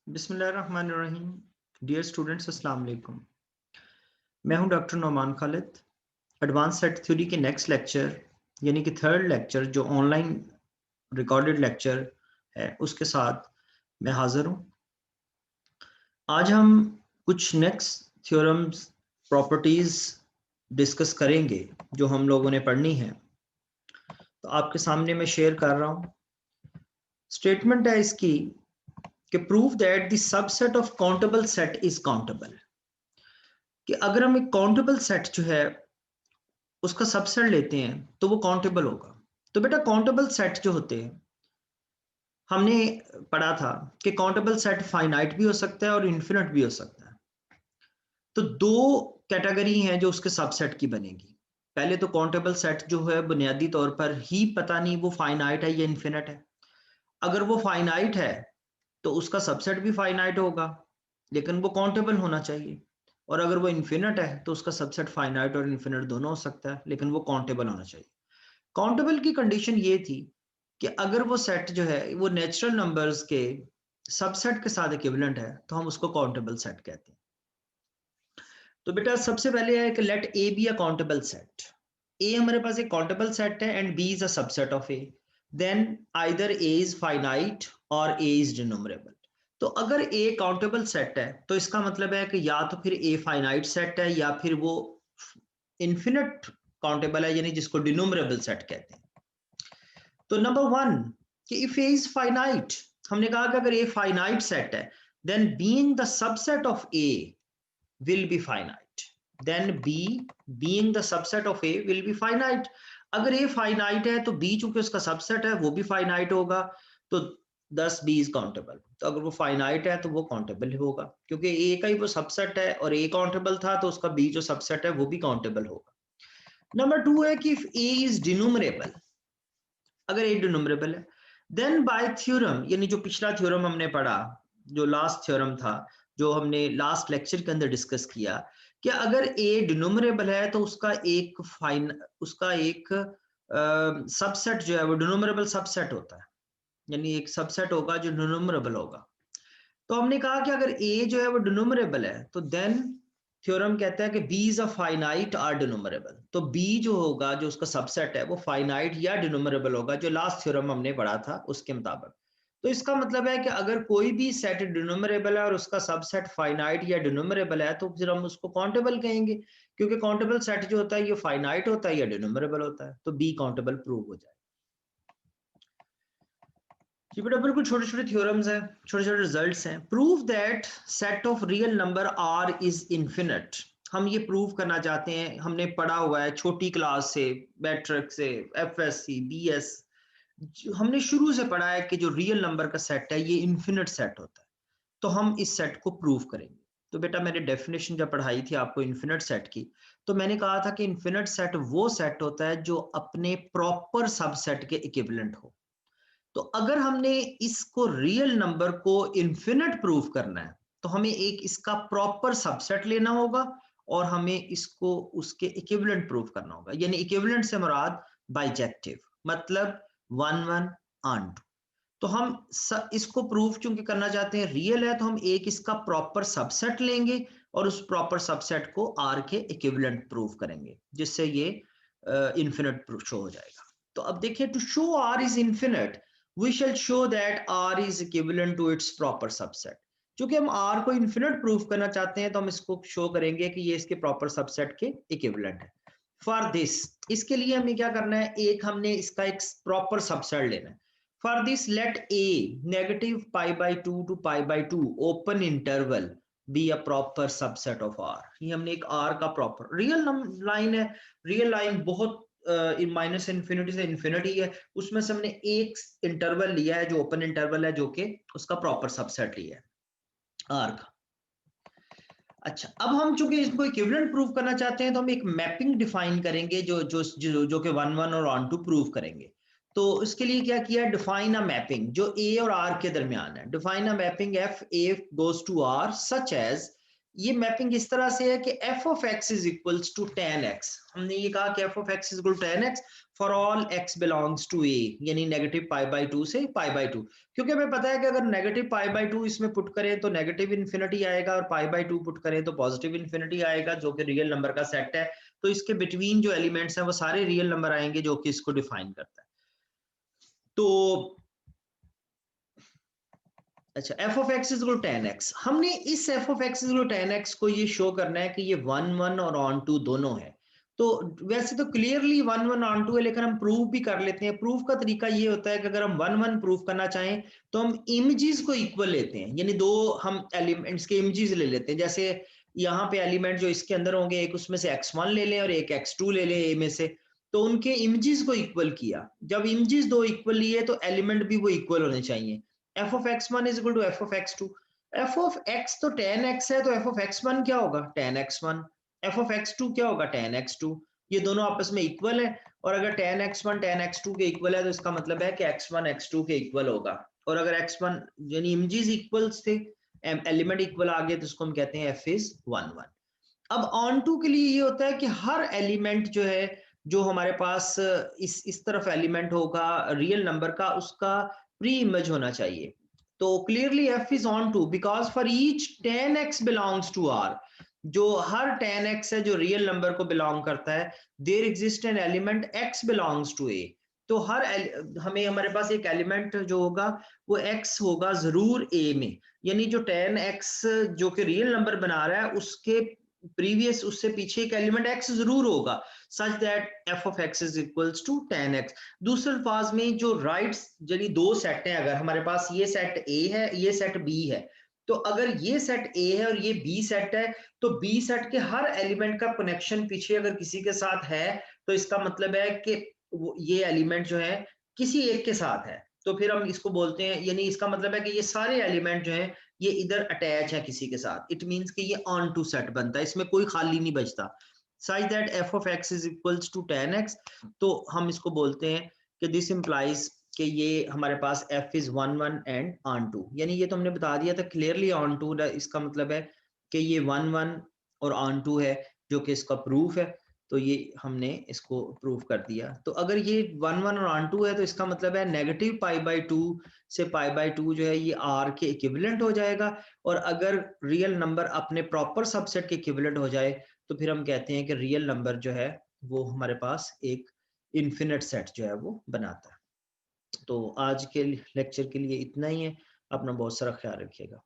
बिस्मिल्लाहिर्रहमानिर्रहीम। Dear students, अस्सलाम वालेकुम। मैं हूं doctor Nauman Khalid. Advance set theory के नेक्स्ट लेक्चर यानी कि थर्ड लेक्चर जो ऑनलाइन रिकॉर्डेड लेक्चर है उसके साथ मैं हाजिर हूं। आज हम कुछ नेक्स्ट थ्योरम्स प्रॉपर्टीज डिस्कस करेंगे जो हम लोगों ने पढ़नी है। तो आपके सामने मैं शेयर कर रहा हूं। स्टेटमेंट है इसकी कि prove that the subset of countable set is countable. कि अगर हम एक काउंटेबल सेट जो है उसका सबसेट लेते हैं तो वो काउंटेबल होगा। तो बेटा काउंटेबल सेट जो होते हैं हमने पढ़ा था कि काउंटेबल सेट फाइनाइट भी हो सकता है और इन्फिनिट भी हो सकता है। तो दो कैटेगरी हैं जो उसके सबसेट की बनेगी। पहले तो काउंटेबल सेट जो है बुनियादी तौर पर ही पता नहीं वो फाइनाइट है या इन्फिनिट है। अगर वो फाइनाइट है तो उसका सबसेट भी फाइनाइट होगा लेकिन वो काउंटेबल होना चाहिए। और अगर वो इन्फिनिट है तो उसका सबसेट फाइनाइट और इन्फिनिट दोनों हो सकता है लेकिन वो काउंटेबल होना चाहिए। काउंटेबल की कंडीशन ये थी कि अगर वो सेट जो है वो नेचुरल नंबर्स के सबसेट के साथ इक्विवेलेंट है तो हम उसको काउंटेबल सेट कहते हैं। तो बेटा सबसे पहले है कि let A B a countable set. A हमारे पास एक काउंटेबल सेट है and B is a subset of A. Then either A is finite और ए इज डिनोमरेबल। तो अगर ए काउंटेबल सेट है तो इसका मतलब है कि या तो फिर ए फाइनाइट सेट है या फिर वो इन्फिनिट काउंटेबल है यानी जिसको डिनोमरेबल सेट कहते हैं। तो नंबर वन कि इफ ए इज फाइनाइट, हमने कहा कि अगर ए फाइनाइट सेट है then being the subset of A will be finite. Then B being the subset of A will be finite. अगर A finite है तो B चूंकि उसका सबसेट है वो भी finite होगा। तो 10 B is countable। तो अगर वो finite है तो वो countable होगा क्योंकि A का ही वो सबसेट है और A countable था तो उसका B जो सबसेट है वो भी countable होगा। नंबर टू है कि if A is denumerable, अगर A denumerable है देन बाय थ्योरम यानी जो पिछला थ्योरम हमने पढ़ा जो लास्ट थ्योरम था जो हमने लास्ट लेक्चर के अंदर डिस्कस किया कि अगर A डिनोमरेबल है तो उसका एक सबसेट जो है वो डिनोमरेबल सबसेट होता है यानी एक सबसेट होगा जो डिनोमरेबल होगा। तो हमने कहा कि अगर A जो है वो डिनोमरेबल है तो देन थ्योरम कहता है कि B is a finite or denumerable. तो B जो होगा जो उसका सबसेट है वो फाइनाइट या डिनोमरेबल होगा जो लास्ट थ्योरम हमने पढ़ा था उसके मुताबिक। तो इसका मतलब है कि अगर कोई भी सेट डिनोमरेबल है और उसका सबसेट फाइनाइट या डिनोमरेबल है तो फिर हम उसको काउंटेबल कहेंगे क्योंकि काउंटेबल सेट जो होता है ये फाइनाइट होता है या डिनोमरेबल होता है। तो B काउंटेबल प्रूव हो जाए। जी बेटा बिल्कुल छोटे छोटे थ्योरम्स हैं, छोटे छोटे रिजल्ट्स हैं। Prove that set of real number R is infinite. हम ये प्रूव करना चाहते हैं, हमने पढ़ा हुआ है छोटी क्लास से, मैट्रिक से, एफएससी, बीएस, हमने शुरू से पढ़ा है कि जो रियल नंबर का सेट है ये इन्फिनिट सेट होता है। तो हम इस सेट को प्रूव करेंगे। तो बेटा मैंने डेफिनेशन जब पढ़ाई थी आपको इन्फिनिट सेट की तो मैंने कहा था कि इन्फिनिट सेट वो सेट होता है जो अपने प्रॉपर सबसेट के इक्विवेलेंट हो। तो अगर हमने इसको रियल नंबर को इन्फिनिट प्रूफ करना है तो हमें एक इसका प्रॉपर सबसेट लेना होगा और हमें इसको उसके इक्विवेलेंट प्रूफ करना होगा। यानी इक्विवेलेंट से मुराद बाइजेक्टिव, मतलब 1 1 ऑन 2। तो हम इसको प्रूफ चूंकि करना चाहते हैं रियल है तो हम एक इसका प्रॉपर सबसेट लेंगे और उस प्रॉपर सबसेट को आर के इक्विवेलेंट प्रूफ करेंगे जिससे ये इन्फिनिट शो हो जाएगा। तो अब देखिए, to show R is infinite we shall show that R is equivalent to its proper subset। क्योंकि हम R को इन्फिनिट प्रूफ करना चाहते हैं तो हम इसको शो करेंगे कि ये इसके प्रॉपर सबसेट के इक्विवेलेंट है। फॉर दिस, इसके लिए हमें क्या करना है, एक हमने इसका एक प्रॉपर सबसेट लेना है। For this let A negative pi by two to pi by two open interval be a proper subset of R। ये हमने एक R का प्रॉपर रियल लाइन है, रियल लाइन बहुत माइनस इन्फिनिटी से इन्फिनिटी है, उसमें से हमने एक इंटरवल लिया है जो ओपन इंटरवल है जो कि उसका प्रॉपर सबसेट लिया है आर का। अच्छा, अब हम चूंकि इसको इक्विवेलेंट प्रूव करना चाहते हैं तो हम एक मैपिंग डिफाइन करेंगे जो जो जो, जो कि 1 1 और ऑन 2 प्रूव करेंगे। तो इसके लिए क्या किया, डिफाइन अ मैपिंग जो ए और आर के दरमियान है। Define a mapping f A goes to R such as, ये मैपिंग इस तरह से है कि f of x is equals to tan x। हमने ये कहा कि f of x is equal to tan x for all x belongs to a, यानी नेगेटिव पाई बाई 2 से पाई बाई 2। क्योंकि हमें पता है कि अगर नेगेटिव पाई बाई 2 इसमें पुट करें तो नेगेटिव इन्फिनिटी आएगा, और पाई बाई 2 पुट करें तो पॉजिटिव इन्फिनिटी आएगा, जो कि रियल नंबर का सेट है। तो इसके बिटवीन जो एलिमेंट्स हैं वो सारे रियल नंबर आएंगे, जो कि इसको डिफाइन करता है। तो अच्छा, f of x is equal to tan x, हमने इस f of x is equal to tan x को ये शो करना है कि ये 1 1 और ऑन टू दोनों है। तो वैसे तो क्लियरली 1 1 ऑन टू है, लेकिन हम प्रूव भी कर लेते हैं। प्रूव का तरीका ये होता है कि अगर हम 1 1 प्रूव करना चाहें तो हम इमेजेस को इक्वल लेते हैं, यानी दो हम एलिमेंट्स के इमेजेस ले लेते हैं। जैसे यहाँ पे एलिमेंट जो इसके अंदर होंगे, एक उसमें से x1 ले लें और एक x2 ले लें ए में से, तो उनके इमेजेस को इक्वल किया। जब इमेजेस दो इक्वल लिए तो एलिमेंट भी वो इक्वल होने चाहिए। f of x1 is equal to f of x2। f of x तो tan x है, तो f of x1 क्या होगा, tan x1। f of x2 क्या होगा, tan x2। ये दोनों आपस में इक्वल है, और अगर tan x1 tan x2 के इक्वल है तो इसका मतलब है कि x1 x2 के इक्वल होगा। और अगर x1 यानी इमेजेस इक्वल्स थे, एलिमेंट इक्वल आ गए, तो उसको हम कहते हैं f is 1 1। अब ऑन टू के लिए ये होता है कि हर एलिमेंट जो है, जो हमारे पास इस तरफ एलिमेंट होगा रियल नंबर का, उसका प्री इमेज होना चाहिए। तो clearly f is on to because for each tan x belongs to R, जो हर tan x है जो रियल नंबर को बिलोंग करता है, there exist an element x belongs to A। तो हमें हमारे पास एक एलिमेंट जो होगा वो x होगा जरूर A में, यानी जो tan x जो कि रियल नंबर बना रहा है उसके प्रीवियस, उससे पीछे एक एलिमेंट x जरूर होगा, such that f of x is equals to tan x। दूसरे अल्फाज में जो राइट्स यानी दो सेट हैं, अगर हमारे पास ये सेट A है, ये सेट B है, तो अगर ये सेट A है और ये B सेट है, तो B सेट के हर एलिमेंट का कनेक्शन पीछे अगर किसी के साथ है, तो इसका मतलब है कि ये एलिमेंट जो है किसी एक के साथ है। तो फिर हम इसको बोलते हैं, यानी इसका मतलब है कि ये सारे एलिमेंट जो हैं ये इधर अटैच है किसी के साथ। इट मींस कि ये ऑन टू सेट बनता है, इसमें कोई खाली नहीं बचता। such that f of x is equals to tan x, तो हम इसको बोलते हैं कि दिस इंप्लाइज कि ये हमारे पास f is 1 1 एंड on 2, यानी ये तो हमने बता दिया था क्लियरली on 2, इसका मतलब है कि ये 1 1 और on 2 है, जो कि इसका प्रूफ है। तो ये हमने इसको प्रूफ कर दिया। तो अगर ये 1 1 और on 2 है, तो इसका मतलब है नेगेटिव पाई बाई 2 से पाई बाई 2 जो है ये r के इक्विवेलेंट हो जाएगा। और अगर रियल नंबर अपने प्रॉपर सबसेट के इक्विवेलेंट हो जाए, तो फिर हम कहते हैं कि रियल नंबर जो है वो हमारे पास एक इन्फिनिट सेट जो है वो बनाता है। तो आज के लेक्चर के लिए इतना ही है। अपना बहुत सारा ख्याल रखिएगा।